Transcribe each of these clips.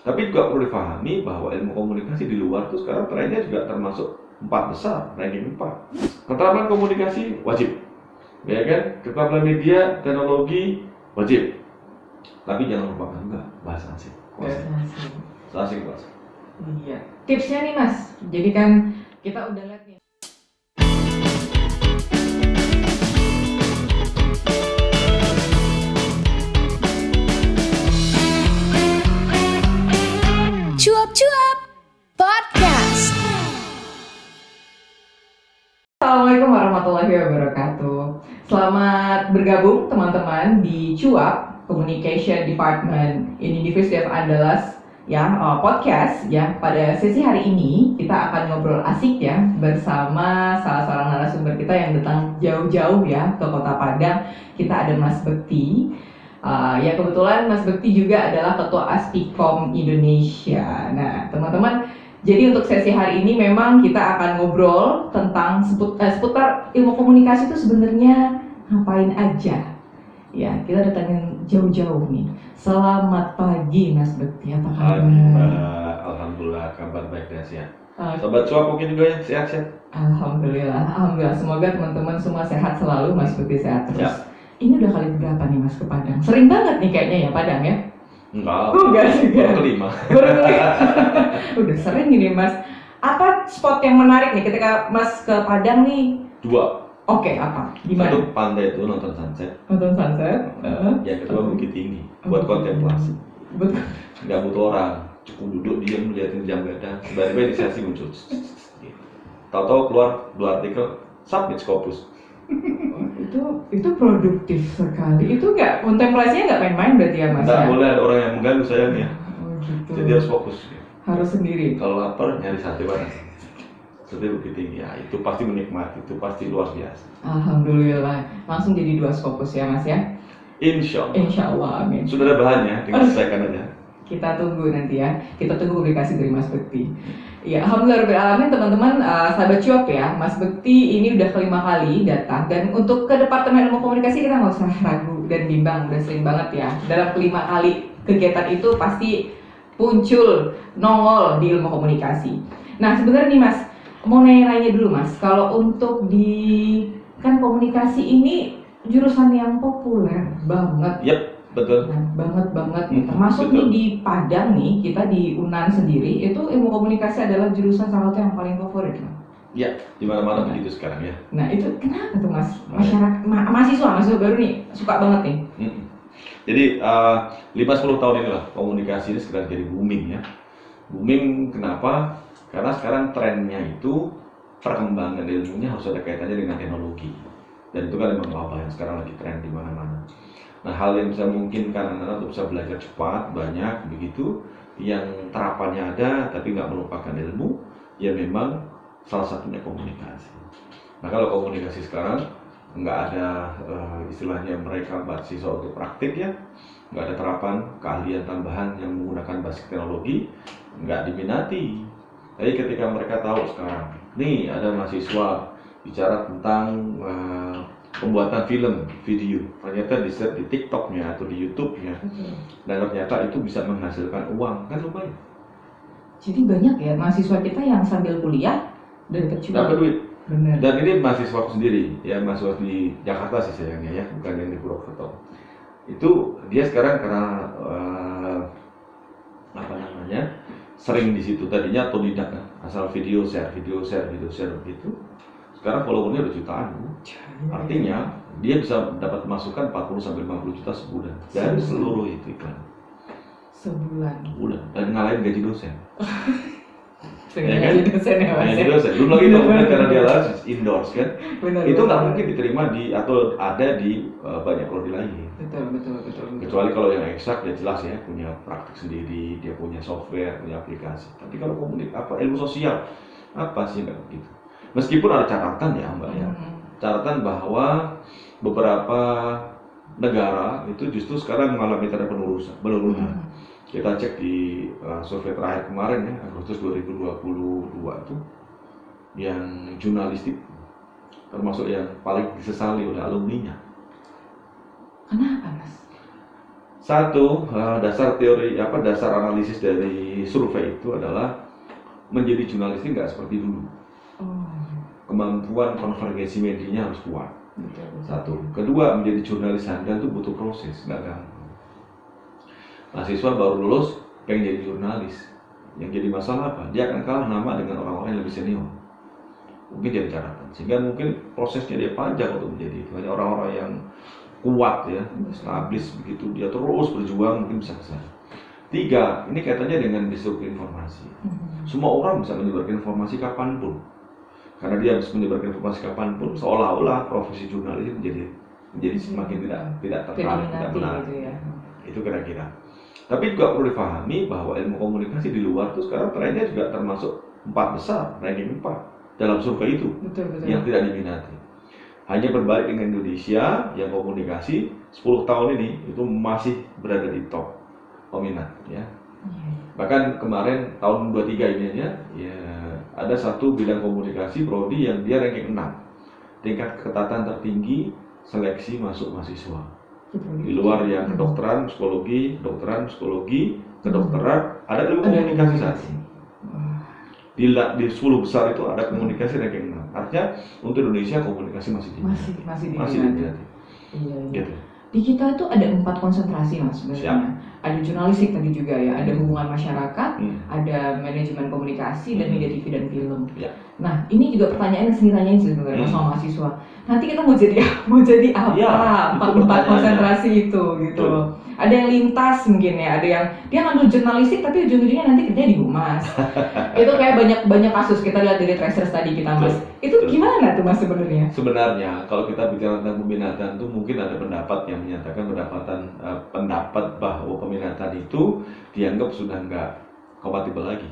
Tapi juga perlu dipahami bahwa ilmu komunikasi di luar itu sekarang trennya juga termasuk 4 besar, ranking 4. Keterampilan komunikasi wajib, ya kan? Keterampilan media, teknologi wajib. Tapi jangan lupakan juga bahasa asing. Bahasa asing bahasa. Iya. Tipsnya nih Mas, jadi kan kita udah lihat nih. Cuap-cuap podcast. Assalamualaikum warahmatullahi wabarakatuh. Selamat bergabung teman-teman di Cuap Communication Department University of Andalas podcast ya. Pada sesi hari ini kita akan ngobrol asik ya bersama salah seorang narasumber kita yang datang jauh-jauh ya ke Kota Padang. Kita ada Mas Bekti. Ya kebetulan Mas Bekti juga adalah Ketua Aspikom Indonesia. Nah teman-teman, jadi untuk sesi hari ini memang kita akan ngobrol tentang seputar ilmu komunikasi itu sebenarnya ngapain aja. Ya kita datangin jauh-jauh nih. Selamat pagi Mas Bekti, apa kabar? Alhamdulillah kabar baik dan sehat. Sobat Cuap mungkin juga ya sehat-sehat. Alhamdulillah. Semoga teman-teman semua sehat selalu, Mas Bekti sehat terus. Ya. Ini udah kali berapa nih Mas ke Padang? Sering banget nih kayaknya ya Padang ya? Enggak juga. Baru kelima. Udah sering ini Mas. Apa spot yang menarik nih ketika Mas ke Padang nih? 2. Oke, apa? Gimana? Satu pantai itu nonton sunset. Nonton sunset. Yang kedua Bukit Tinggi buat kontemplasi. Betul. Nggak butuh orang, cukup duduk diam melihatin jam gadang. Tiba-tiba inisiasi muncul. Tahu-tahu keluar 2 artikel submit Scopus. Itu produktif sekali. Itu nggak kontemplasinya nggak main-main berarti ya Mas? Nggak ya? boleh ada orang yang mengganggu sayangnya. Gitu. Jadi harus fokus. Harus sendiri. Kalau lapar nyari sate mana? Sate Bukit Tinggi ya, itu pasti menikmati, itu pasti luar biasa. Alhamdulillah. Langsung jadi 2 Scopus ya Mas ya? Insya Allah. Insya Allah, amin. Sudah ada bahannya, tinggal selesaikan aja. Kita tunggu nanti ya. Kita tunggu publikasi dari Mas Bekti. Ya, alhamdulillah teman-teman, sahabat Cuap ya. Mas Bekti ini udah kelima kali datang, dan untuk ke Departemen Ilmu Komunikasi kita nggak usah ragu dan bimbang, udah sering banget ya. Dalam kelima kali kegiatan itu pasti muncul nongol di ilmu komunikasi. Nah sebenarnya nih Mas, mau nanya dulu Mas, kalau untuk di kan komunikasi ini jurusan yang populer banget. Yap, betul. Nah, banget termasuk nih di Padang nih, kita di UNAN sendiri itu ilmu komunikasi adalah jurusan salah satu yang paling favorit lah. Ya, di mana-mana begitu sekarang ya. Nah itu kenapa tuh Mas? Masyarakat mahasiswa baru nih suka banget nih. Jadi 5-10 tahun inilah komunikasi ini sekarang jadi booming ya. Booming kenapa? Karena sekarang trennya itu perkembangan ilmunya harus ada kaitannya dengan teknologi. Dan itu kan memang wabah yang sekarang lagi tren di mana-mana. Nah, hal yang bisa memungkinkan anak-anak untuk bisa belajar cepat, banyak begitu, yang terapannya ada tapi nggak melupakan ilmu, ya memang salah satunya komunikasi. Nah, kalau komunikasi sekarang nggak ada istilahnya mereka siswa untuk praktik ya, nggak ada terapan keahlian tambahan yang menggunakan basis teknologi, nggak diminati. Tapi ketika mereka tahu sekarang, nih ada mahasiswa bicara tentang pembuatan film, video, ternyata di-share di TikTok-nya atau di YouTube-nya, dan ternyata itu bisa menghasilkan uang, kan lumayan. Jadi banyak ya mahasiswa kita yang sambil kuliah dan Dapat duit. Benar. Dan ini mahasiswa aku sendiri, ya mahasiswa di Jakarta sih sayangnya ya, bukan yang di Purwokerto. Itu dia sekarang karena sering di situ, tadinya otodidak kan, asal video share begitu. Sekarang followernya udah jutaan. Artinya dia bisa dapat masukan 40-50 juta sebulan dari seluruh itu iklan. Sebulan. Dan ngalahin gaji dosen. Ya kan? Gaji dosen. Belum lagi dokumen karena dia harus endorse kan. Benar, itu nggak benar. mungkin diterima atau ada di banyak prodi lain. Betul. Kecuali kalau yang eksak ya jelas ya, punya praktik sendiri, dia punya software, punya aplikasi. Tapi kalau ilmu sosial apa sih nggak begitu? Meskipun ada catatan ya Mbak ya, catatan bahwa beberapa negara itu justru sekarang mengalami tren penurunan. Kita cek di survei terakhir kemarin ya, Agustus 2022 itu, yang jurnalistik termasuk yang paling disesali oleh alumninya. Kenapa Mas? Satu, dasar teori dasar analisis dari survei itu adalah menjadi jurnalis ini nggak seperti dulu. Kemampuan konvergensi medianya harus kuat. Satu. Kedua, menjadi jurnalis handal itu butuh proses, nggak gampang. Mahasiswa baru lulus pengen jadi jurnalis, yang jadi masalah apa? Dia akan kalah nama dengan orang-orang yang lebih senior. Mungkin jadi catatan, sehingga mungkin prosesnya dia panjang untuk menjadi itu. Hanya orang-orang yang kuat ya, establis begitu, dia terus berjuang mungkin bisa ke sana. Tiga, ini kaitannya dengan distribusi informasi. Semua orang bisa menyebarkan informasi kapanpun. Karena dia bisa menyebarkan informasi kapanpun, seolah-olah profesi jurnalis menjadi semakin tidak tertarik, tidak menarik. Gitu ya. Itu kira-kira. Tapi juga perlu dipahami bahwa ilmu komunikasi di luar itu sekarang trennya juga termasuk 4 besar, ranking 4 dalam survei itu Betul. yang tidak diminati. Hanya berbalik dengan Indonesia yang komunikasi 10 tahun ini itu masih berada di top peminat ya. Bahkan kemarin tahun 23 ini aja ya ada satu bidang komunikasi prodi yang dia ranking 6. Tingkat ketatan tertinggi seleksi masuk mahasiswa. Di luar yang kedokteran, psikologi, kedokteran, ada ilmu komunikasi satu. Di 10 besar itu ada komunikasi ranking 6. Artinya untuk Indonesia komunikasi masih diminati. Masih diminati. Iya. Gitu. Di kita itu ada 4 konsentrasi Mas sebenarnya. Ada jurnalistik tadi juga ya, ada hubungan masyarakat, ada manajemen komunikasi dan media TV dan film. Ya. Nah, ini juga pertanyaan yang sering tanyain sebenarnya sama mahasiswa. Nanti kita mau jadi apa? Ya, Empat konsentrasi itu gitu. Ada yang lintas mungkin ya, ada yang dia ngambil jurnalistik tapi ujung-ujungnya nanti kerja di humas. Itu kayak banyak kasus kita lihat dari Tracers tadi kita Mas. Itu gimana tuh Mas sebenarnya? Sebenarnya kalau kita bicara tentang peminatan itu mungkin ada pendapat yang menyatakan pendapat bahwa peminatan itu dianggap sudah nggak kompatibel lagi.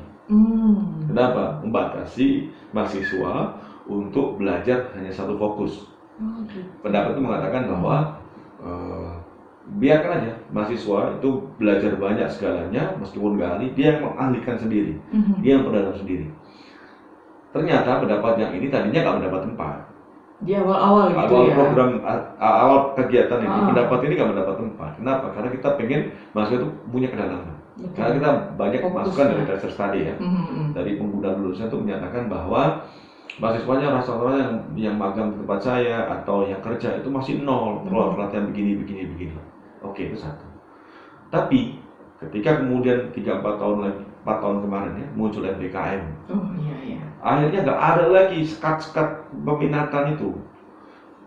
Kenapa? Membatasi mahasiswa untuk belajar hanya satu fokus. Pendapat itu mengatakan bahwa biarkan aja mahasiswa itu belajar banyak segalanya, meskipun nggak ahli, dia yang mengalihkan sendiri, dia yang berdalam sendiri. Ternyata pendapat yang ini tadinya nggak mendapat tempat. Di awal-awal gitu awal ya. Program awal kegiatan ini, pendapat ini nggak mendapat tempat. Kenapa? Karena kita pengen mahasiswa itu punya kedalaman. Karena kita banyak masukan dari Tracers tadi ya, dari pengguna lulusan itu menyatakan bahwa mahasiswanya rasa-rasa yang magang di tempat saya atau yang kerja itu masih nol, pelatihan begini. Oke, itu satu. Tapi ketika kemudian 3-4 tahun kemarin ya muncul MBKM. Akhirnya nggak ada lagi sekat-sekat peminatan itu.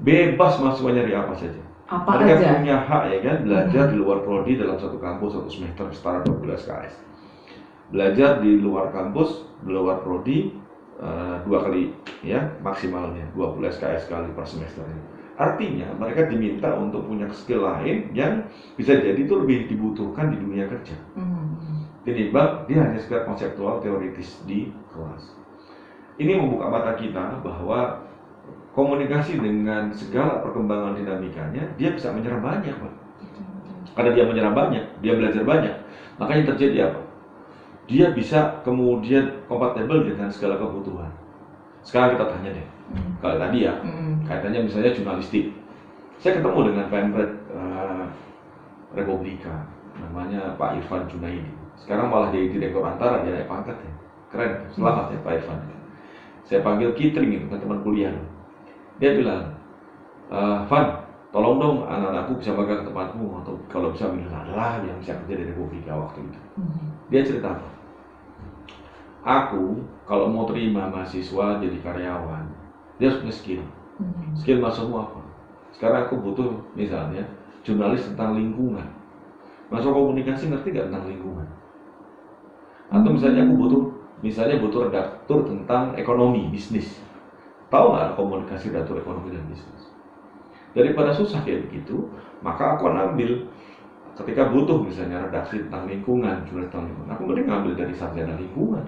Bebas mahasiswa nyari apa saja. Mereka punya hak ya kan belajar di luar prodi dalam satu kampus 1 semester setara 12 SKS. Belajar di luar kampus, di luar prodi 2 kali ya maksimalnya 20 SKS sekali per semester. Artinya mereka diminta untuk punya skill lain yang bisa jadi itu lebih dibutuhkan di dunia kerja. Tinimbang dia hanya sekedar konseptual teoritis di kelas. Ini membuka mata kita bahwa komunikasi dengan segala perkembangan dinamikanya dia bisa menyerap banyak, Pak. Karena dia menyerap banyak, dia belajar banyak. Makanya terjadi apa? Dia bisa kemudian kompatibel dengan segala kebutuhan. Sekarang kita tanya deh, kalau tadi ya, kaitannya misalnya jurnalistik. Saya ketemu dengan Pemret Republika, namanya Pak Irfan Junaidi. Sekarang malah jadi direktur Antara, dia naik pangkat ya. Keren, selamat ya Pak Irfan. Saya panggil Kitring itu, teman kuliah. Dia bilang, Van, tolong dong anak-anakku bisa magang ke tempatmu, atau kalau bisa lah yang bisa kerja di Republika waktu itu. Dia cerita apa? Aku kalau mau terima mahasiswa jadi karyawan, dia harus punya skill. Skill masukmu apa? Sekarang aku butuh misalnya jurnalis tentang lingkungan. Masuk komunikasi ngerti nggak tentang lingkungan? Atau misalnya aku butuh redaktur tentang ekonomi, bisnis. Tahu nggak komunikasi redaktur ekonomi dan bisnis? Daripada susah kayak begitu, maka aku akan ambil ketika butuh misalnya redaksi tentang lingkungan, jurnal tentang lingkungan, aku mending ngambil dari sarjana lingkungan.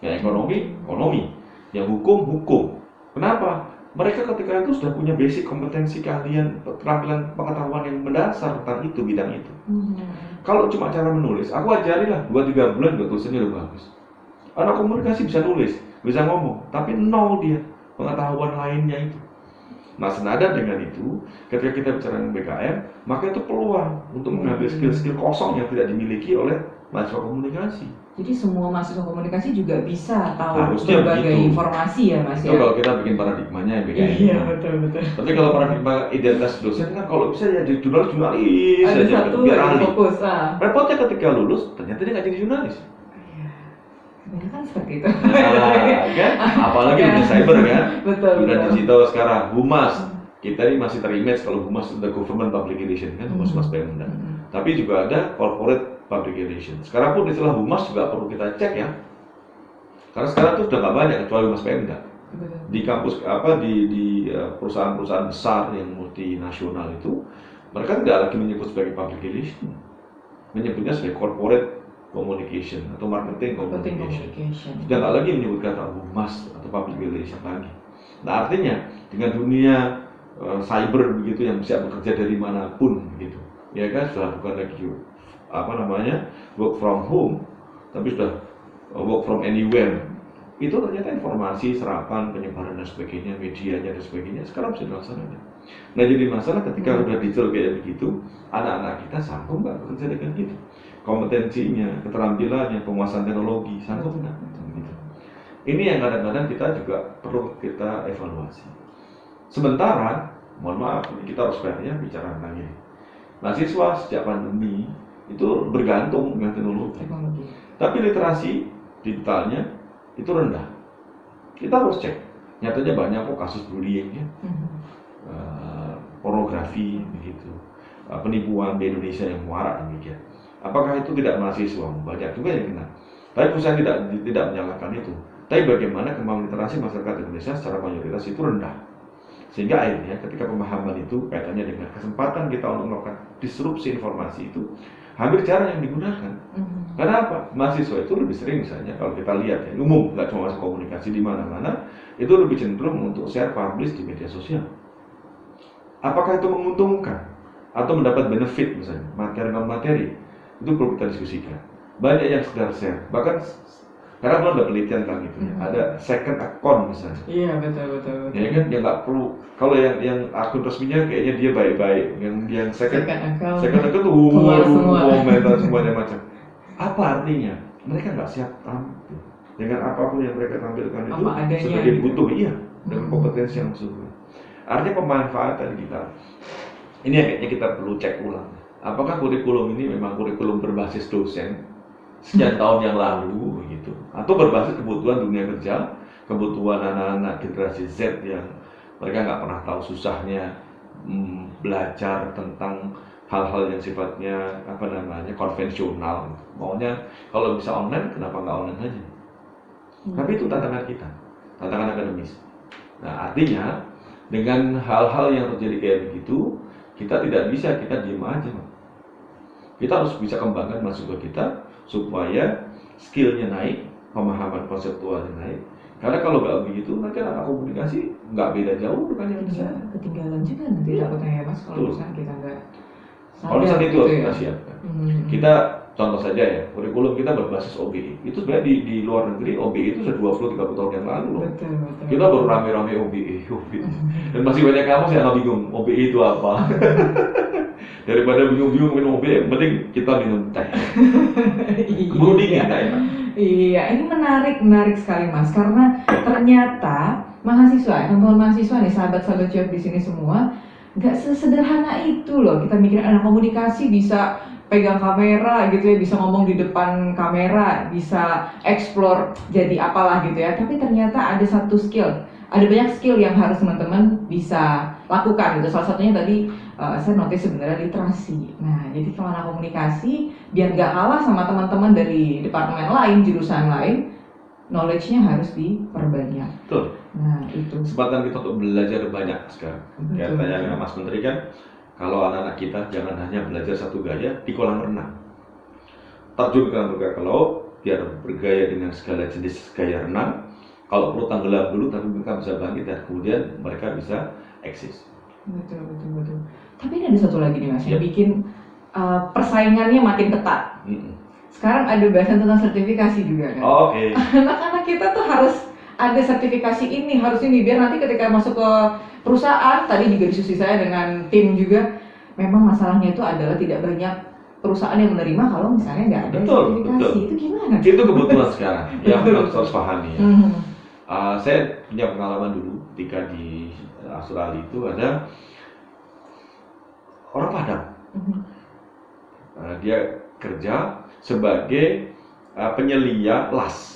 Yang ekonomi, yang hukum. Kenapa? Mereka ketika itu sudah punya basic kompetensi keahlian, keterampilan pengetahuan yang mendasar tentang itu, bidang itu. Kalau cuma cara menulis, aku ajarilah 2-3 bulan juga tulisannya udah bagus. Anak komunikasi bisa nulis, bisa ngomong, tapi nol dia pengetahuan lainnya itu. Nah, senada dengan itu, ketika kita bicara dengan BKM, maka itu peluang untuk mengambil skill-skill kosong yang tidak dimiliki oleh mahasiswa komunikasi. Jadi semua mahasiswa komunikasi juga bisa tahu Harusnya berbagai begitu. informasi ya Mas Itu ya. kalau kita bikin paradigmanya yang BKM. Iya betul. Tapi kalau paradigma identitas dosen kan kalau bisa ya jadi jurnalis Ada saja, satu biar yang ahli. fokus. Repotnya ketika lulus, ternyata dia nggak jadi jurnalis. Kebanyakan kan seperti itu. Nah, kan? Apalagi dunia cyber kan? Betul. Dunia digital sekarang, humas. Kita ini masih terimage kalau humas the government public relation kan, humas Pemda. Tapi juga ada corporate public relation. Sekarang pun istilah humas juga perlu kita cek ya. Karena sekarang tuh sudah nggak banyak kecuali humas Pemda. Di kampus di perusahaan-perusahaan besar yang multinasional itu, mereka tidak lagi menyebut sebagai public relation, menyebutnya sebagai corporate communication atau marketing communication. Sudah nggak lagi menyebut kata humas atau public relation lagi. Nah, artinya dengan dunia cyber begitu yang bisa bekerja dari manapun gitu, ya kan, sudah bukan lagi work from home, tapi sudah work from anywhere. Itu ternyata informasi, serapan, penyebaran dan sebagainya, medianya dan sebagainya sekarang bisa dilaksanakan. Nah, jadi masalah ketika udah digital kayak begitu, anak-anak kita sanggup nggak bekerja dengan gitu? Kompetensinya, keterampilannya, penguasaan teknologi sanggup nggak? Gitu. Ini yang kadang-kadang kita juga perlu kita evaluasi. Sementara, mohon maaf, kita harus fairnya bicara tentang ini. Mahasiswa sejak pandemi itu bergantung dengan teknologi. Tapi literasi digitalnya itu rendah. Kita harus cek. Nyatanya banyak kok kasus bullying ya, pornografi begitu, penipuan di Indonesia yang marak demikian. Apakah itu tidak mahasiswa? Banyak juga yang kena. Tapi saya tidak menyalahkan itu. Tapi bagaimana kemampuan literasi masyarakat Indonesia secara mayoritas itu rendah. Sehingga akhirnya ketika pemahaman itu kaitannya dengan kesempatan kita untuk melakukan disrupsi informasi itu hampir jarang yang digunakan. Karena apa? Mahasiswa itu lebih sering misalnya kalau kita lihat ya, umum nggak cuma masuk komunikasi di mana-mana, itu lebih cenderung untuk share publish di media sosial. Apakah itu menguntungkan atau mendapat benefit misalnya materi non materi? Itu perlu kita diskusikan. Banyak yang sekedar share, bahkan karena belum ada penelitian tentang itu, ada second account misalnya. Iya betul. Ya kan, yang nggak perlu. Kalau yang akun resminya kayaknya dia baik-baik, yang second account tuh komentar semuanya macam. Apa artinya? Mereka nggak siap tampil dengan apapun yang mereka tampilkan itu sebagai butuh, iya, dengan kompetensi yang sungguh. Artinya pemanfaatan kita. Ini yang kayaknya kita perlu cek ulang. Apakah kurikulum ini memang kurikulum berbasis dosen sekian tahun yang lalu gitu, atau berbasis kebutuhan dunia kerja, kebutuhan anak-anak generasi Z yang mereka nggak pernah tahu susahnya belajar tentang hal-hal yang sifatnya konvensional. Maunya kalau bisa online, kenapa nggak online aja? Tapi itu tantangan kita, tantangan akademis. Nah, artinya dengan hal-hal yang terjadi kayak begitu, kita tidak bisa kita diam aja. Kita harus bisa kembangkan mahasiswa kita supaya skillnya naik, pemahaman konseptualnya naik. Karena kalau nggak begitu, nanti anak komunikasi nggak beda jauh dengan yang bisa. Ketinggalan juga nanti takutnya ya Mas, kalau misalnya kita nggak. Kalau misalnya itu harus kita siapkan. Kita contoh saja ya, kurikulum kita berbasis OBE. Itu sebenarnya di luar negeri OBE itu sudah 20-30 tahun yang lalu loh. Betul. Kita baru rame-rame OBE. Dan masih banyak kamu sih yang bingung OBE itu apa. Daripada bingung-bingung minum OBE, mending kita minum teh. Keburu dingin, nggak enak. Iya, ini menarik sekali Mas, karena ternyata mahasiswa, teman-teman mahasiswa nih, sahabat-sahabat Cuap di sini semua, nggak sesederhana itu loh. Kita mikir anak komunikasi bisa pegang kamera gitu ya, bisa ngomong di depan kamera, bisa explore jadi apalah gitu ya. Tapi ternyata ada satu skill, ada banyak skill yang harus teman-teman bisa lakukan gitu. Salah satunya tadi saya notice sebenarnya literasi. Nah, jadi kalau anak komunikasi biar nggak kalah sama teman-teman dari departemen lain, jurusan lain, knowledge-nya harus diperbanyak. Betul. Nah, itu Kesempatan kita untuk belajar banyak sekarang. Kayak tanya Mas Menteri kan, kalau anak-anak kita jangan hanya belajar satu gaya di kolam renang. Terjunkan mereka ke laut, biar bergaya dengan segala jenis gaya renang. Kalau perlu tenggelam dulu, tapi mereka bisa bangkit dan kemudian mereka bisa eksis. Betul. Tapi ini ada satu lagi nih Mas, yang bikin persaingannya makin ketat. Sekarang ada bahasan tentang sertifikasi juga kan. Oke. Anak-anak kita tuh harus ada sertifikasi ini, harus ini, biar nanti ketika masuk ke perusahaan, tadi juga diskusi saya dengan tim juga, memang masalahnya itu adalah tidak banyak perusahaan yang menerima kalau misalnya nggak ada Betul, sertifikasi. betul. Itu gimana? Itu kebutuhan sekarang yang harus pahami ya. Mhm. Saya punya pengalaman dulu ketika di Australia itu ada orang Padang. Mhm. Dia kerja sebagai penyelia las.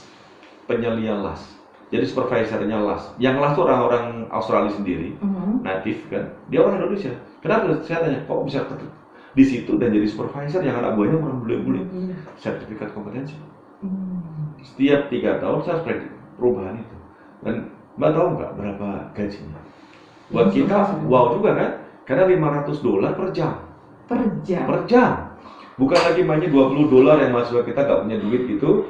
Jadi supervisornya las. Yang las itu orang-orang Australia sendiri, Mhm. native kan. Dia orang Indonesia. Kenapa? Saya tanya, kok bisa di situ dan jadi supervisor yang anak buahnya orang bule-bule? Sertifikat kompetensi. Hmm. Setiap 3 tahun saya harus perubahan itu. Dan Mbak tahu nggak berapa gajinya? Buat kita wow juga kan? Karena $500 per jam. Per jam. Per jam. Bukan lagi mainnya $20 yang mahasiswa kita nggak punya duit gitu.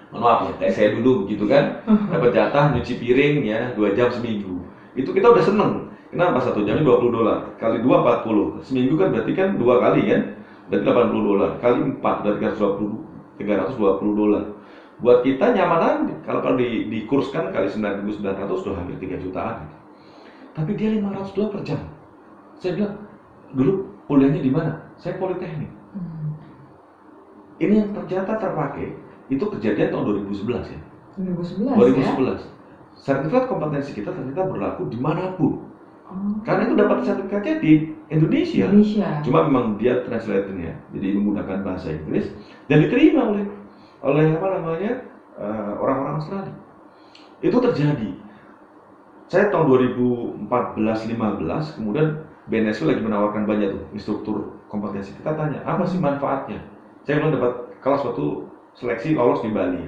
Mohon maaf ya, kayak saya dulu begitu kan, dapat jatah nyuci piring ya 2 jam seminggu. Itu kita udah seneng. Kenapa? 1 jamnya $20, kali 2 40. Seminggu kan berarti kan 2 kali kan, berarti $80, kali 4 berarti $320. Buat kita nyamanan, kalau dikurskan kali 9.900 udah hampir 3 jutaan. Gitu. Tapi dia $500 per jam. Saya bilang, dulu kuliahnya di mana? Saya Politeknik. Ini yang ternyata terpakai, itu kejadian tahun 2011 ya. 2011 ya? Sertifikat kompetensi kita ternyata berlaku dimanapun. Oh. Karena itu dapat sertifikatnya di Indonesia. Cuma memang dia translatornya, jadi menggunakan bahasa Inggris dan diterima oleh apa namanya orang-orang Australia. Itu terjadi. Saya tahun 2014-15 kemudian BNSW lagi menawarkan banyak tuh instruktur kompetensi. Kita tanya apa sih manfaatnya? Saya belum dapat kelas waktu seleksi lolos di Bali.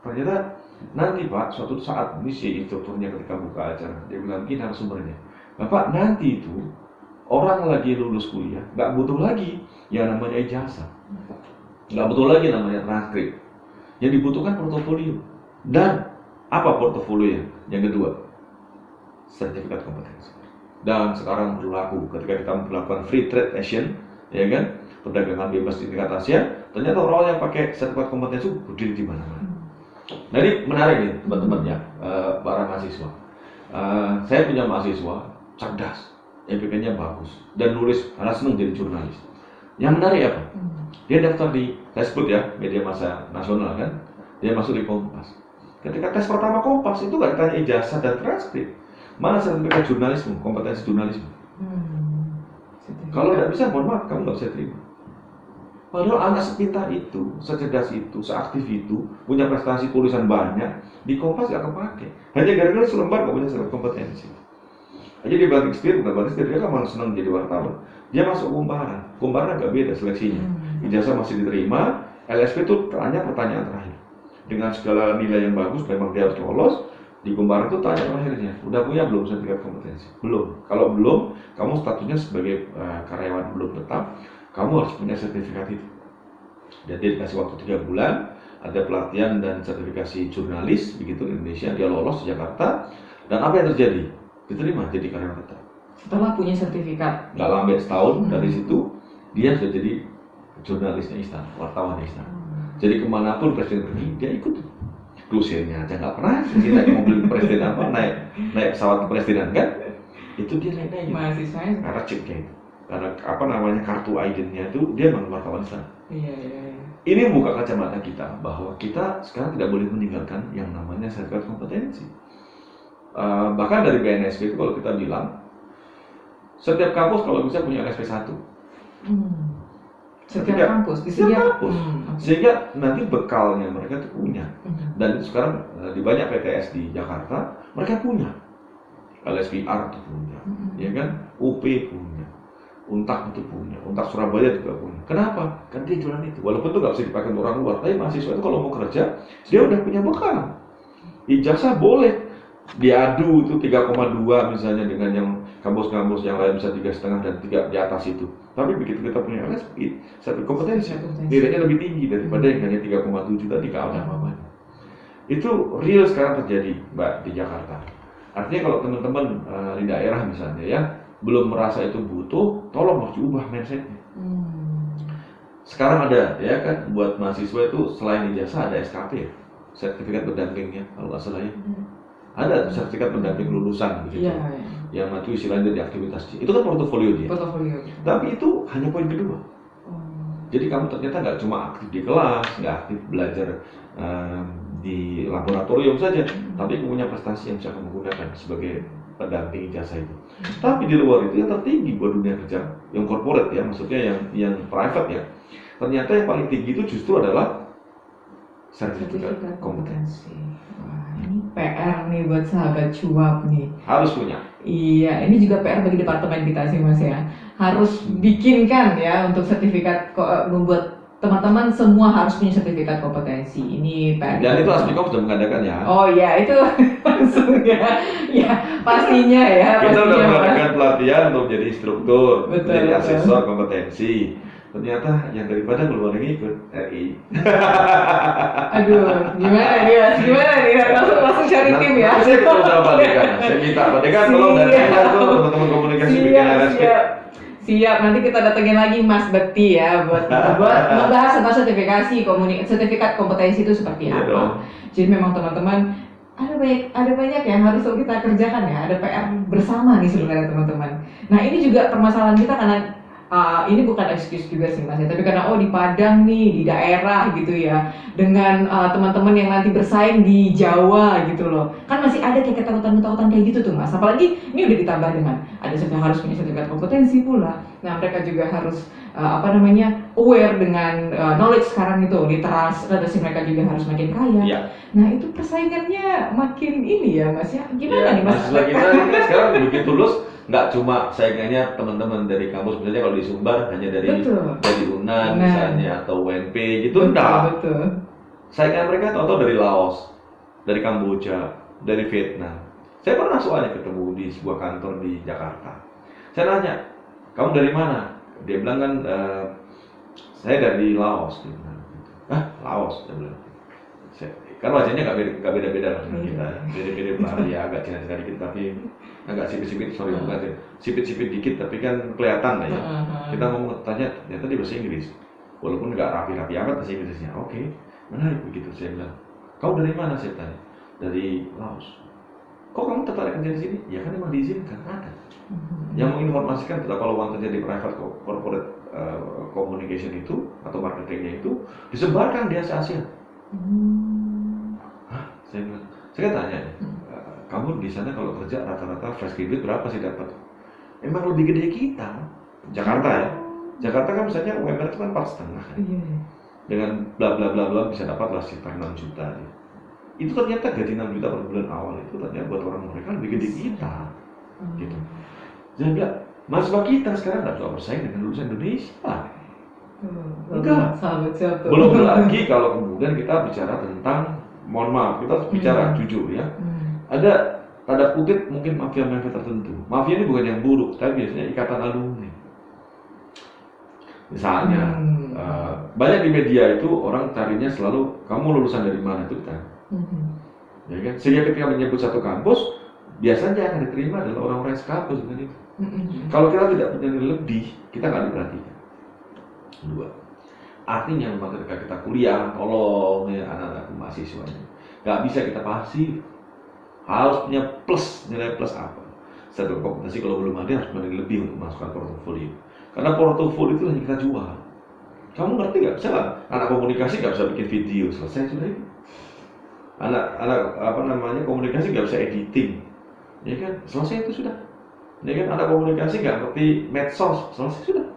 Ternyata nanti Pak, suatu saat ini si instrukturnya ketika buka acara, dia bilang begini narasumbernya, Bapak nanti itu orang lagi lulus kuliah, nggak butuh lagi yang namanya ijazah, nggak butuh lagi namanya transkrip, yang dibutuhkan portofolio. Dan apa portofolio yang kedua? Sertifikat kompetensi. Dan sekarang berlaku ketika kita melakukan free trade action, ya kan, perdagangan bebas di tingkat Asia, ternyata orang yang pakai sertifikat kompetensi berdiri di mana-mana. Nah ini menarik nih teman-teman ya, para mahasiswa. Saya punya mahasiswa cerdas, EPK-nya bagus, dan nulis, karena senang jadi jurnalis. Yang menarik apa? Dia daftar di, saya sebut ya, media massa nasional kan, dia masuk di Kompas. Ketika tes pertama Kompas itu nggak ditanya ijazah dan transkrip, mana sertifikat jurnalisme, kompetensi jurnalisme. Kalau nggak bisa, mohon maaf, kamu nggak bisa terima. Padahal anak sepintar itu, secerdas itu, seaktif itu, punya prestasi tulisan banyak, di Kompas nggak kepake. Hanya gara-gara selembar nggak punya sertifikat kompetensi. Jadi dia banting setir, bukan banting setir, dia kan malah senang jadi wartawan. Dia masuk kumparan agak beda seleksinya. Ijazah masih diterima, LSP itu tanya pertanyaan terakhir. Dengan segala nilai yang bagus, memang dia harus lolos. Di kumparan itu tanya terakhirnya, udah punya belum sertifikat kompetensi? Belum. Kalau belum, kamu statusnya sebagai karyawan belum tetap, kamu harus punya sertifikat itu. Jadi dikasih waktu 3 bulan, ada pelatihan dan sertifikasi jurnalis, begitu di Indonesia, dia lolos di Jakarta, dan apa yang terjadi? Diterima jadi karyawan tetap. Setelah punya sertifikat. Nggak lambat setahun, dari situ dia sudah jadi jurnalisnya istana, wartawan istana. Jadi kemanapun presiden pergi, dia ikut. Dosirnya aja nggak pernah, dia naik mobil presiden apa, naik pesawat kepresidenan kan? Itu dia naik. Mahasiswanya. Karena chipnya itu. Karena apa namanya kartu ID-nya itu dia memang wartawan istana. Iya. Ini membuka kacamata kita bahwa kita sekarang tidak boleh meninggalkan yang namanya sertifikat kompetensi. Bahkan dari BNSP itu kalau kita bilang setiap kampus kalau bisa punya LSP 1. Setiap kampus, Sehingga nanti bekalnya mereka itu punya. Dan itu sekarang di banyak PTS di Jakarta mereka punya. LSPR itu punya, ya kan? UP punya. Untak itu punya, Untak Surabaya juga punya. Kenapa? Kan dia jualan itu. Walaupun itu nggak bisa dipakai untuk orang luar, tapi mahasiswa itu kalau mau kerja, dia udah punya bekal. Ijazah boleh diadu itu 3,2 misalnya dengan yang kampus-kampus yang lain bisa 3,5 dan 3 di atas itu. Tapi begitu kita punya LSP, satu kompetensi, nilainya lebih tinggi daripada yang hanya 3,7 tadi kalau ada apa-apa. Itu real sekarang terjadi, Mbak, di Jakarta. Artinya kalau teman-teman di daerah misalnya ya, belum merasa itu butuh, tolong harus diubah mindsetnya. Hmm. Sekarang ada ya kan, buat mahasiswa itu selain ijazah ada SKP. sertifikat pendampingnya kalau nggak salah ya. Ada sertifikat pendamping lulusan begitu. Iya. Yang maju istilahnya dari aktivitas dia. Itu kan portofolio dia. Portofolio. Tapi itu hanya poin kedua. Oh. Jadi kamu ternyata nggak cuma aktif di kelas, nggak aktif belajar di laboratorium saja, tapi punya prestasi yang bisa kamu gunakan sebagai pendamping ijazah itu. Tapi di luar itu yang tertinggi buat dunia kerja, yang corporate ya, maksudnya yang private ya. Ternyata yang paling tinggi itu justru adalah sertifikat kompetensi. Wah, ini PR nih buat sahabat cuap nih. Harus punya. Iya, ini juga PR bagi departemen kita sih Mas ya. Harus bikinkan ya untuk sertifikat membuat teman-teman semua harus punya sertifikat kompetensi. Ini PR. Dan itu Aspikom sudah mengadakan ya. Oh iya, itu langsung ya. Ya, pastinya ya. Kita sudah pastinya, mengadakan pelatihan untuk jadi instruktur, Betul, menjadi betul. asesor kompetensi. Ternyata yang daripada keluar lagi ikut RI. Aduh, gimana nih Mas? Gimana nih? Langsung cari tim ya. Nanti saya ketemu sama Pak Dekan. Saya minta Pak Dekan tolong dari saya tuh teman-teman komunikasi bikin RSP. Siap, nanti kita datengin lagi Mas Bekti ya buat membahas tentang sertifikat kompetensi itu seperti Iya apa. dong. Jadi memang teman-teman ada banyak yang harus kita kerjakan ya, ada PR bersama nih sebenarnya teman-teman. Nah ini juga permasalahan kita karena ini bukan excuse juga sih Mas ya, tapi karena di Padang nih, di daerah gitu ya, dengan teman-teman yang nanti bersaing di Jawa gitu loh, kan masih ada kayak ketakutan-ketakutan kayak gitu tuh Mas. Apalagi ini udah ditambah dengan ada harus punya sertifikat kompetensi pula. Nah mereka juga harus aware dengan knowledge sekarang itu, literasi mereka juga harus makin kaya. Iya. Nah itu persaingannya makin ini ya Mas ya, gimana nih Mas? Mahasiswa kita ini kan sekarang begitu lulus nggak cuma saingannya teman-teman dari kampus, misalnya kalau di Sumbar hanya dari UNAN misalnya atau UNP gitu, enggak. Betul. Saingan mereka atau dari Laos, dari Kamboja, dari Vietnam. Saya pernah soalnya ketemu di sebuah kantor di Jakarta. Saya nanya, kamu dari mana? Dia bilang kan, saya dari Laos. Dia bilang, Laos? Dia bilang. Kan wajahnya nggak beda-beda lah dengan kita, beda-beda ya, agak Cina-Cina dikit tapi agak sipit-sipit, bukan sipit-sipit dikit tapi kan kelihatan lah ya. Kita ngomong tanya, ternyata dia bahasa Inggris, walaupun nggak rapi-rapi amat bahasa Inggrisnya. Oke, menarik begitu. Saya bilang, kau dari mana? Saya tanya, dari Laos. Kok kamu tertarik kerja di sini? Ya kan emang diizinkan, ada. Yang menginformasikan betapa lowongan kerja di private corporate communication itu atau marketingnya itu disebarkan di Asia. Saya tanya, kamu di sana kalau kerja rata-rata fresh graduate berapa sih dapat? Emang lebih gede kita, Jakarta ya. Jakarta kan misalnya UMR itu kan 4,5 kan. Dengan bla bla bla bla bisa dapat lah sekitar 6 juta. Ya. Itu ternyata gaji 6 juta per bulan awal itu ternyata buat orang mereka lebih gede kita, gitu. Jadi bilang, mahasiswa kita sekarang nggak bisa bersaing dengan lulusan Indonesia. Enggak. Belum lagi kalau kemudian kita bicara tentang, mohon maaf, kita bicara jujur ya. Ada tanda kutip mungkin mafia-mafia tertentu. Mafia ini bukan yang buruk, tapi biasanya ikatan alumni. Misalnya, banyak di media itu orang carinya selalu, kamu lulusan dari mana itu kan? Ya kan? Sehingga ketika menyebut satu kampus, biasanya akan diterima adalah orang-orang yang sekampus dengan itu. Kalau kita tidak punya nilai lebih, kita nggak diperhatikan. Dua. Artinya memang ketika kita kuliah, tolong ya anak-anak mahasiswanya, nggak bisa kita pasif, harus punya plus, nilai plus apa? Satu kompetensi kalau belum ada harus punya nilai lebih untuk masukkan portofolio. Karena portofolio itu yang kita jual. Kamu ngerti nggak? Bisa nggak? Anak komunikasi nggak bisa bikin video, selesai sudah itu. Anak komunikasi nggak bisa editing, ya kan? Selesai itu sudah. Ya kan? Anak komunikasi nggak ngerti medsos, selesai sudah.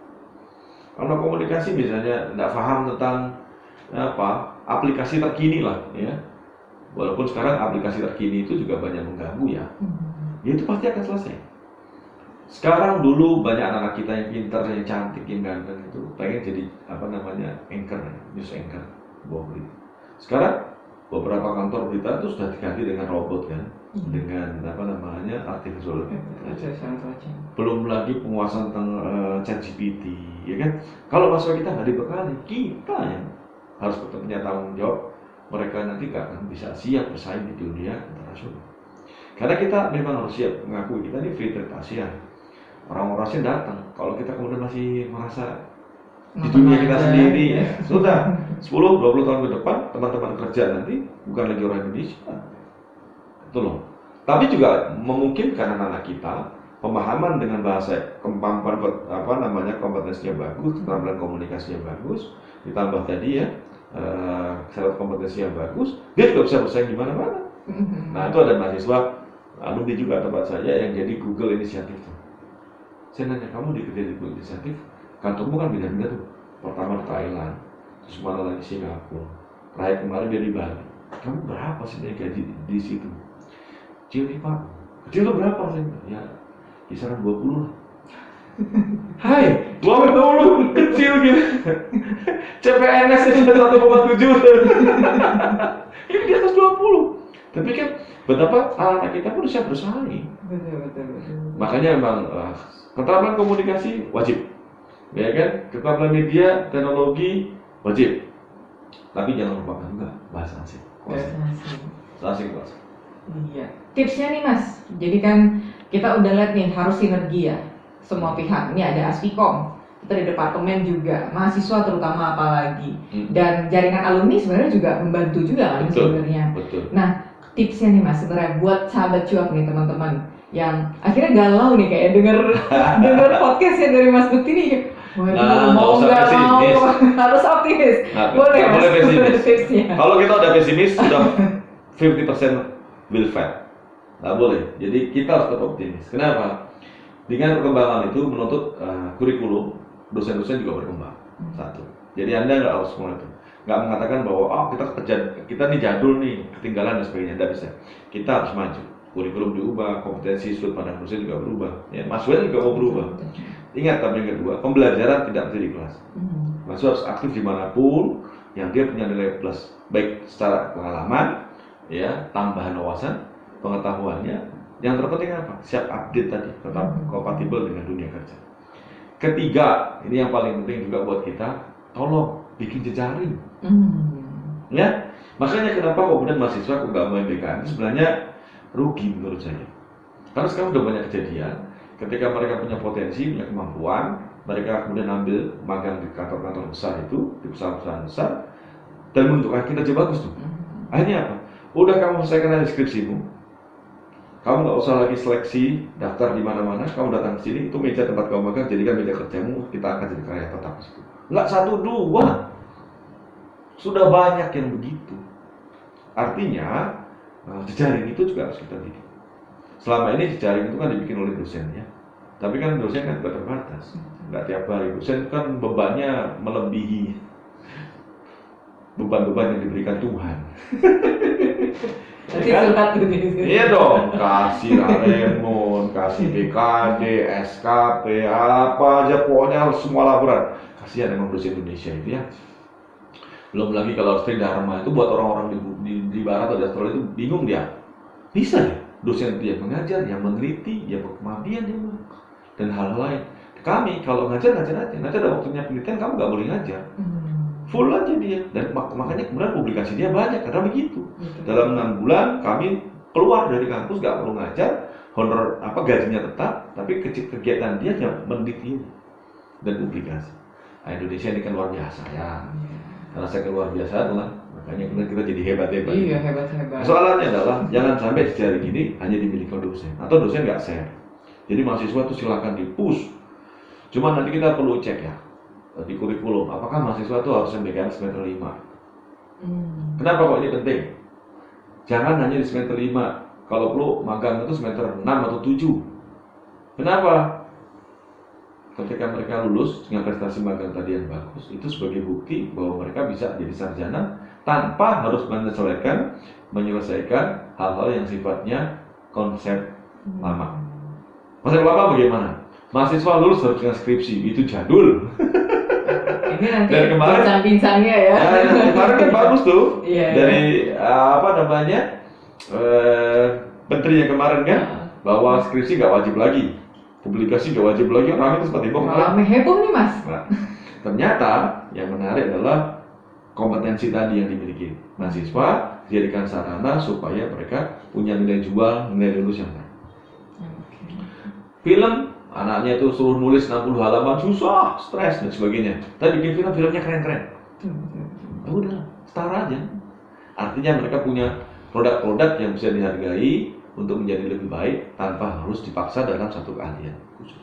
Anak komunikasi misalnya nggak paham tentang aplikasi terkini lah, ya. Walaupun sekarang aplikasi terkini itu juga banyak mengganggu ya. Ya itu pasti akan selesai. Sekarang dulu banyak anak-anak kita yang pintar, yang cantik, yang ganteng itu pengen jadi anchor, news anchor, bawa berita. Sekarang beberapa kantor berita itu sudah diganti dengan robot kan, dengan artificial intelligence. Belum lagi penguasaan tentang ChatGPT, ya kan? Kalau mahasiswa kita nggak dibekali, kita yang harus punya tanggung jawab. Mereka nanti nggak akan bisa siap bersaing di dunia internasional. Karena kita memang harus siap mengakui kita ini free trade Asia. Orang-orang Asia datang. Kalau kita kemudian masih merasa di dunia kita sendiri, ya sudah. 10-20 tahun ke depan teman-teman kerja nanti bukan lagi orang Indonesia. Itu loh. Tapi juga memungkinkan anak-anak kita pemahaman dengan bahasa kemampuan kompetensinya bagus, keterampilan komunikasinya bagus, ditambah tadi ya syarat kompetensi yang bagus, dia juga bisa bersaing di mana-mana. Nah, itu ada mahasiswa alumni juga tempat saya yang jadi Google Inisiatif tuh. Saya nanya, kamu kerja di Google Inisiatif, kantormu kan beda-beda tuh. Pertama di Thailand, terus mana lagi Singapura, terakhir kemarin dia di Bali. Kamu berapa sih dia gaji di situ? Kecil nih Pak. Kecil tuh berapa sih? Ya kisaran 20 lah. Hai, 20 kecil gitu. CPNS itu sudah 1,7. Ini di atas 20. Tapi kan betapa anak kita pun bisa bersaing. Betul. Makanya memang keterampilan komunikasi wajib. Ya kan? Keterampilan media, teknologi wajib. Tapi jangan lupakan juga bahasa asing. Bahasa asing. Iya. Tipsnya nih Mas. Jadi kan kita udah lihat nih harus sinergi ya. Semua pihak. Ini ada Aspikom, kita di departemen juga, mahasiswa terutama apalagi. Dan jaringan alumni sebenarnya juga membantu juga kan sebenarnya. Betul. Nah, tipsnya nih Mas sebenarnya buat sahabat cuap nih teman-teman yang akhirnya galau nih kayak denger podcastnya dari Mas Bukti nih. Waduh, mau nggak mau harus optimis. Boleh Mas, pesimis. tipsnya. Kalau kita udah pesimis sudah 50% will fail. Nggak boleh. Jadi kita harus tetap optimis. Kenapa? Dengan perkembangan itu menuntut kurikulum, dosen-dosen juga berkembang. Satu. Jadi Anda nggak harus semua itu. Nggak mengatakan bahwa kita nih jadul nih, ketinggalan dan sebagainya. Nggak bisa. Kita harus maju. Kurikulum diubah, kompetensi sudut pandang dosen juga berubah. Ya, mahasiswa juga mau berubah. Ingat, tapi yang kedua, pembelajaran tidak berhenti di kelas. Mahasiswa harus aktif dimanapun yang dia punya nilai plus, baik secara pengalaman, ya, tambahan wawasan, pengetahuannya. Yang terpenting apa? Siap update tadi, tetap kompatibel dengan dunia kerja. Ketiga, ini yang paling penting juga buat kita, tolong bikin jejaring. Ya, makanya kenapa kemudian mahasiswa kok nggak main BKM itu sebenarnya rugi menurut saya. Karena sekarang udah banyak kejadian, ketika mereka punya potensi, punya kemampuan, mereka kemudian ambil magang di kantor-kantor besar itu, di perusahaan-perusahaan besar, dan menunjukkan kinerja bagus tuh. Akhirnya apa? Udah kamu selesaikan deskripsimu, kamu nggak usah lagi seleksi daftar di mana-mana, kamu datang ke sini, itu meja tempat kamu magang, jadikan meja kerjamu, kita akan jadi karya tetap di situ. Nggak 1-2, sudah banyak yang begitu. Artinya jejaring itu juga harus kita bikin. Selama ini jejaring itu kan dibikin oleh dosen ya, tapi kan dosen kan juga terbatas, nggak tiap hari. Dosen kan bebannya melebihi beban-beban yang diberikan Tuhan. Nanti surat gitu. Iya dong, kasih Remon, kasih BKD, SKP, apa aja pokoknya semua laporan. Kasihan emang dosen Indonesia itu ya. Belum lagi kalau harus Dharma itu buat orang-orang di barat atau di Australia itu bingung dia. Bisa ya, dosen itu yang mengajar, yang meneliti, yang berkemampuan dan hal-hal lain. Kami kalau ngajar aja, nanti ada waktunya penelitian kamu nggak boleh ngajar. Full aja dia, dan makanya kemudian publikasi dia banyak karena begitu. Dalam 6 bulan kami keluar dari kampus nggak perlu ngajar, honor gajinya tetap, tapi kegiatan dia hanya meneliti dan publikasi. Nah, Indonesia ini kan luar biasa ya. Karena saya luar biasa adalah makanya kemudian kita jadi hebat-hebat. Iya, hebat. Soalnya adalah jangan sampai jejaring ini hanya dimiliki dosen atau dosen nggak share. Jadi mahasiswa itu silakan di-push. Cuma nanti kita perlu cek ya di kurikulum, apakah mahasiswa itu harus MBKM semester 5? Kenapa kok ini penting? Jangan hanya di semester 5, kalau perlu magang itu semester 6 atau 7. Kenapa? Ketika mereka lulus dengan prestasi magang tadi yang bagus, itu sebagai bukti bahwa mereka bisa jadi sarjana tanpa harus menyelesaikan hal-hal yang sifatnya konsep lama. Konsep lama bagaimana? Mahasiswa lulus harus dengan skripsi, itu jadul. Ini nanti bincang-bincangnya ya. Kemarin kan bagus tuh. Iya, dari menteri yang kemarin kan, bahwa skripsi nggak wajib lagi, publikasi nggak wajib lagi, orang itu seperti bohong. Rame heboh nih Mas. Nah, ternyata yang menarik adalah kompetensi tadi yang dimiliki mahasiswa dijadikan sarana supaya mereka punya nilai jual, nilai lulus yang baik. Film, anaknya itu suruh nulis 60 halaman, susah, stres dan sebagainya. Tapi bikin filmnya keren-keren. Ya udah, setara aja. Artinya mereka punya produk-produk yang bisa dihargai untuk menjadi lebih baik tanpa harus dipaksa dalam satu keahlian khusus.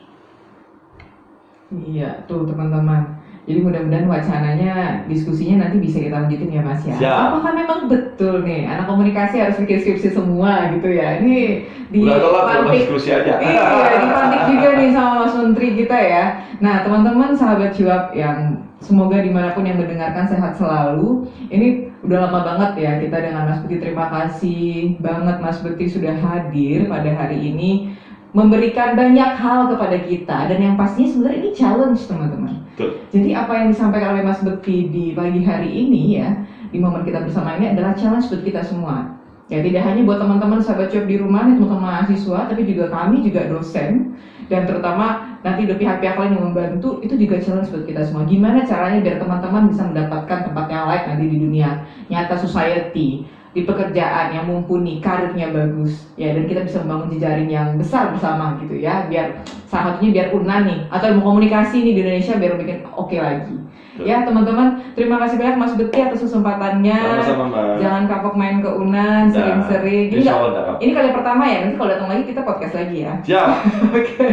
Iya, tuh teman-teman. Jadi mudah-mudahan wacananya, diskusinya nanti bisa kita lanjutin ya Mas ya. Siap. Apakah memang betul nih anak komunikasi harus bikin skripsi semua gitu ya? Ini Udah telat, udah dipantik, diskusi aja. iya, dipantik juga nih sama Mas Menteri kita ya. Nah teman-teman sahabat cuap yang semoga dimanapun yang mendengarkan sehat selalu. Ini udah lama banget ya kita dengan Mas Bekti. Terima kasih banget Mas Bekti sudah hadir pada hari ini, memberikan banyak hal kepada kita, dan yang pastinya sebenarnya ini challenge teman-teman. Betul. Jadi apa yang disampaikan oleh Mas Bekti di pagi hari ini ya, di momen kita bersama ini adalah challenge buat kita semua. Ya tidak hanya buat teman-teman sahabat cuap di rumah, teman-teman mahasiswa, tapi juga kami juga dosen, dan terutama nanti ada pihak-pihak lain yang membantu, itu juga challenge buat kita semua. Gimana caranya biar teman-teman bisa mendapatkan tempat yang layak nanti di dunia nyata society, di pekerjaan yang mumpuni, karirnya bagus, ya, dan kita bisa membangun jejaring yang besar bersama gitu ya, biar salah satunya biar UNAN nih, atau ilmu komunikasi nih di Indonesia biar bikin oke lagi. Betul. Ya teman-teman, terima kasih banyak Mas Bekti atas kesempatannya. Sama-sama Mbak. Jangan kapok main ke UNAN, sering-sering. Ini, Insya Allah nggak apa-apa. ini kali pertama ya, nanti kalau datang lagi kita podcast lagi ya. Siap. Oke,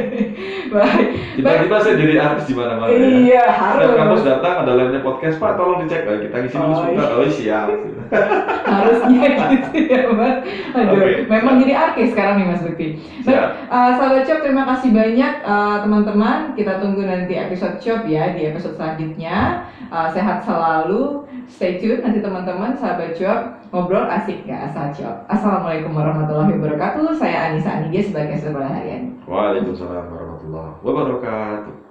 baik. Tiba-tiba saya jadi artis di mana-mana ya. Iya, Setiap kampus harus. datang ada live podcast, Pak tolong dicek lagi kita ngisi dulu Oh, sebentar. Oh siap. Harusnya gitu ya Mas. Aduh, Oke. memang jadi artis sekarang nih Mas Bekti. Baik, Siap. sahabat Cop, terima kasih banyak teman-teman. Kita tunggu nanti episode Cop ya, di episode selanjutnya. Sehat selalu, stay tune nanti teman-teman sahabat Cop, ngobrol asik gak asal Cop. Assalamualaikum warahmatullahi wabarakatuh. Saya Anissa Anidia sebagai Sekolah Harian. Waalaikumsalam warahmatullahi wabarakatuh.